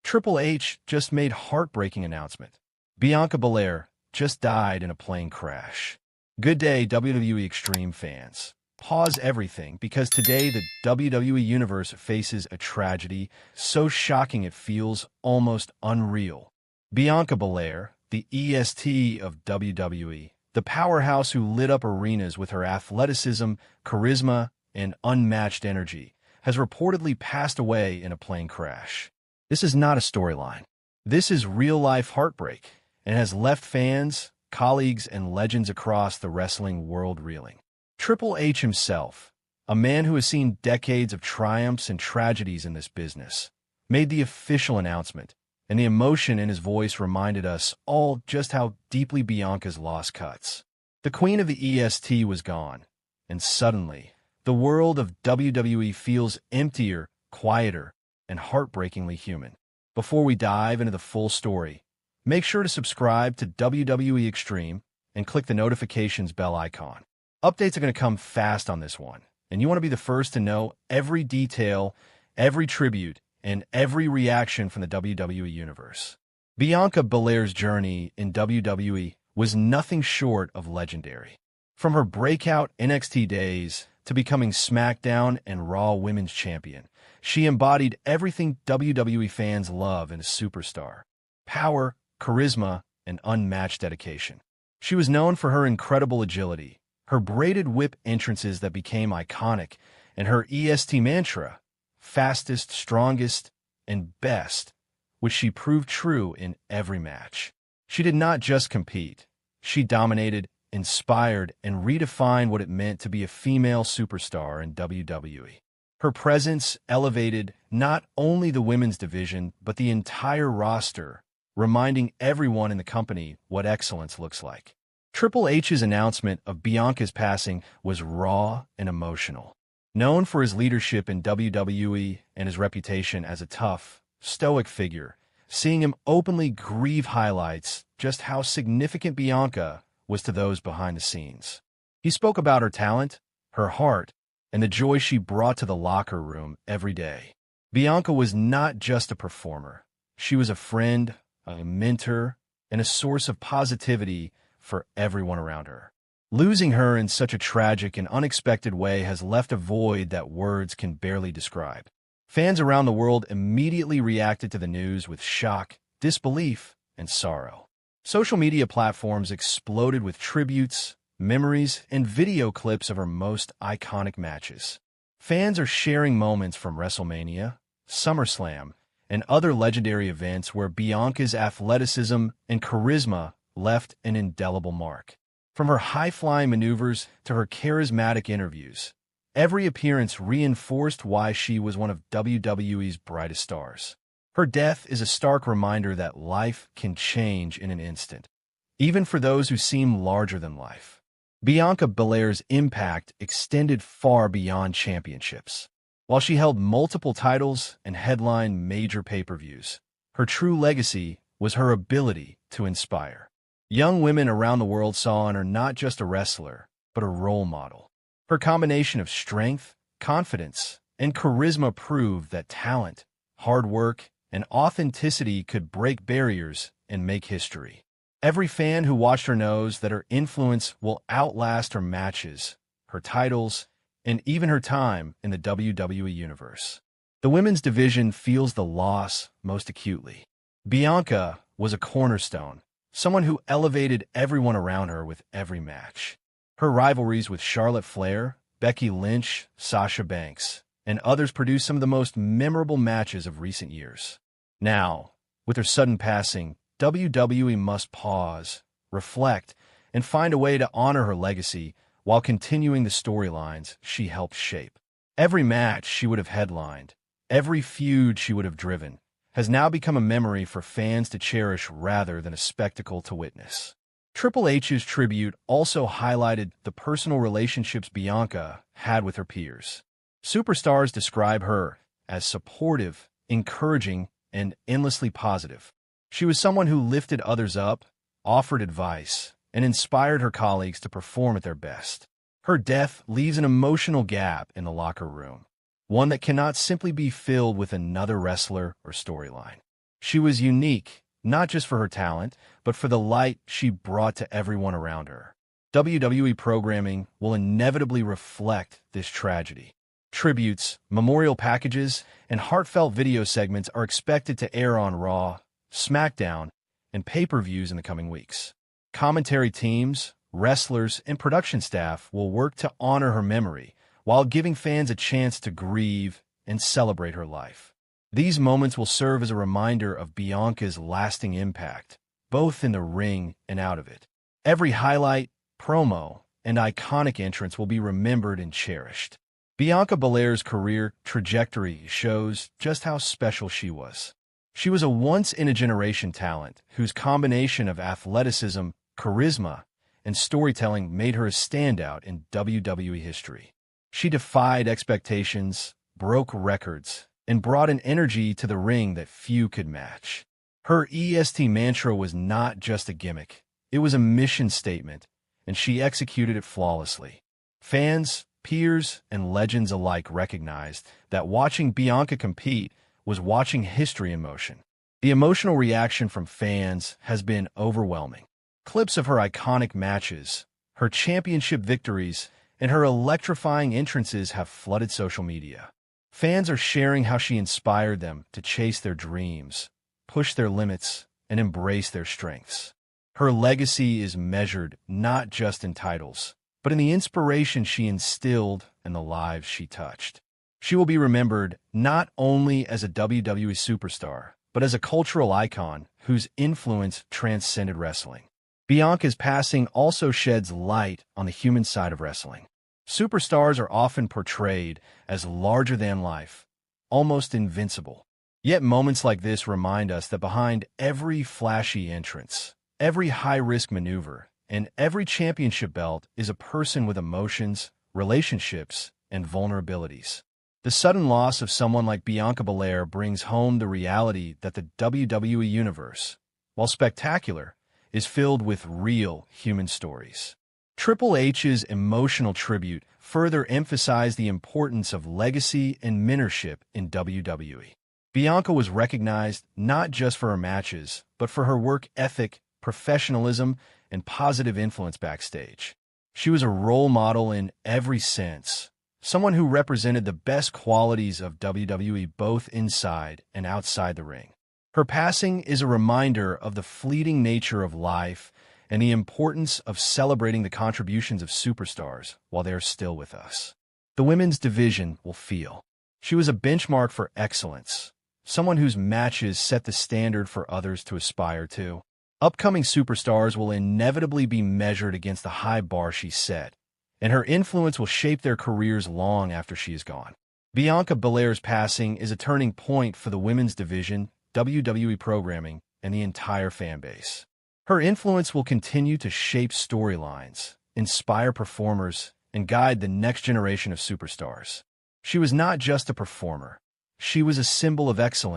Triple H just made heartbreaking announcement. Bianca Belair just died in a plane crash. Good day, WWE Extreme fans. Pause everything because today the WWE Universe faces a tragedy so shocking it feels almost unreal. Bianca Belair, the EST of WWE, the powerhouse who lit up arenas with her athleticism, charisma, and unmatched energy, has reportedly passed away in a plane crash. This is not a storyline. This is real-life heartbreak and has left fans, colleagues, and legends across the wrestling world reeling. Triple H himself, a man who has seen decades of triumphs and tragedies in this business, made the official announcement, and the emotion in his voice reminded us all just how deeply Bianca's loss cuts. The queen of the EST was gone, and suddenly, the world of WWE feels emptier, quieter, and heartbreakingly human. Before we dive into the full story, make sure to subscribe to WWE Extreme and click the notifications bell icon. Updates are going to come fast on this one, and you want to be the first to know every detail, every tribute, and every reaction from the WWE Universe. Bianca Belair's journey in WWE was nothing short of legendary. From her breakout NXT days to becoming SmackDown and Raw Women's Champion, she embodied everything WWE fans love in a superstar: power, charisma, and unmatched dedication. She was known for her incredible agility, her braided whip entrances that became iconic, and her EST mantra, fastest, strongest, and best, which she proved true in every match. She did not just compete. She dominated, inspired, and redefined what it meant to be a female superstar in WWE. Her presence elevated not only the women's division, but the entire roster, reminding everyone in the company what excellence looks like. Triple H's announcement of Bianca's passing was raw and emotional. Known for his leadership in WWE and his reputation as a tough, stoic figure, seeing him openly grieve highlights just how significant Bianca was to those behind the scenes. He spoke about her talent, her heart, and the joy she brought to the locker room every day. Bianca was not just a performer. She was a friend, a mentor, and a source of positivity for everyone around her. Losing her in such a tragic and unexpected way has left a void that words can barely describe. Fans around the world immediately reacted to the news with shock, disbelief, and sorrow. Social media platforms exploded with tributes, memories, and video clips of her most iconic matches. Fans are sharing moments from WrestleMania, SummerSlam, and other legendary events where Bianca's athleticism and charisma left an indelible mark. From her high-flying maneuvers to her charismatic interviews, every appearance reinforced why she was one of WWE's brightest stars. Her death is a stark reminder that life can change in an instant, even for those who seem larger than life. Bianca Belair's impact extended far beyond championships. While she held multiple titles and headlined major pay-per-views, her true legacy was her ability to inspire. Young women around the world saw in her not just a wrestler, but a role model. Her combination of strength, confidence, and charisma proved that talent, hard work, and authenticity could break barriers and make history. Every fan who watched her knows that her influence will outlast her matches, her titles, and even her time in the WWE Universe. The women's division feels the loss most acutely. Bianca was a cornerstone, someone who elevated everyone around her with every match. Her rivalries with Charlotte Flair, Becky Lynch, Sasha Banks, and others produced some of the most memorable matches of recent years. Now, with her sudden passing, WWE must pause, reflect, and find a way to honor her legacy while continuing the storylines she helped shape. Every match she would have headlined, every feud she would have driven, has now become a memory for fans to cherish rather than a spectacle to witness. Triple H's tribute also highlighted the personal relationships Bianca had with her peers. Superstars describe her as supportive, encouraging, and endlessly positive. She was someone who lifted others up, offered advice, and inspired her colleagues to perform at their best. Her death leaves an emotional gap in the locker room, one that cannot simply be filled with another wrestler or storyline. She was unique, not just for her talent, but for the light she brought to everyone around her. WWE programming will inevitably reflect this tragedy. Tributes, memorial packages, and heartfelt video segments are expected to air on Raw, SmackDown, and pay-per-views in the coming weeks. Commentary teams, wrestlers, and production staff will work to honor her memory while giving fans a chance to grieve and celebrate her life. These moments will serve as a reminder of Bianca's lasting impact, both in the ring and out of it. Every highlight, promo, and iconic entrance will be remembered and cherished. Bianca Belair's career trajectory shows just how special she was. She was a once-in-a-generation talent whose combination of athleticism, charisma, and storytelling made her a standout in WWE history. She defied expectations, broke records, and brought an energy to the ring that few could match. Her EST mantra was not just a gimmick, it was a mission statement, and she executed it flawlessly. Fans, peers, and legends alike recognized that watching Bianca compete was watching history in motion. The emotional reaction from fans has been overwhelming. Clips of her iconic matches, her championship victories, and her electrifying entrances have flooded social media. Fans are sharing how she inspired them to chase their dreams, push their limits, and embrace their strengths. Her legacy is measured not just in titles, but in the inspiration she instilled and the lives she touched. She will be remembered not only as a WWE superstar, but as a cultural icon whose influence transcended wrestling. Bianca's passing also sheds light on the human side of wrestling. Superstars are often portrayed as larger than life, almost invincible. Yet moments like this remind us that behind every flashy entrance, every high-risk maneuver, and every championship belt is a person with emotions, relationships, and vulnerabilities. The sudden loss of someone like Bianca Belair brings home the reality that the WWE Universe, while spectacular, is filled with real human stories. Triple H's emotional tribute further emphasized the importance of legacy and mentorship in WWE. Bianca was recognized not just for her matches, but for her work ethic, professionalism, and positive influence backstage. She was a role model in every sense, someone who represented the best qualities of WWE both inside and outside the ring. Her passing is a reminder of the fleeting nature of life and the importance of celebrating the contributions of superstars while they are still with us. The women's division will feel. She was a benchmark for excellence, someone whose matches set the standard for others to aspire to. Upcoming superstars will inevitably be measured against the high bar she set, and her influence will shape their careers long after she is gone. Bianca Belair's passing is a turning point for the women's division, WWE programming, and the entire fan base. Her influence will continue to shape storylines, inspire performers, and guide the next generation of superstars. She was not just a performer. She was a symbol of excellence.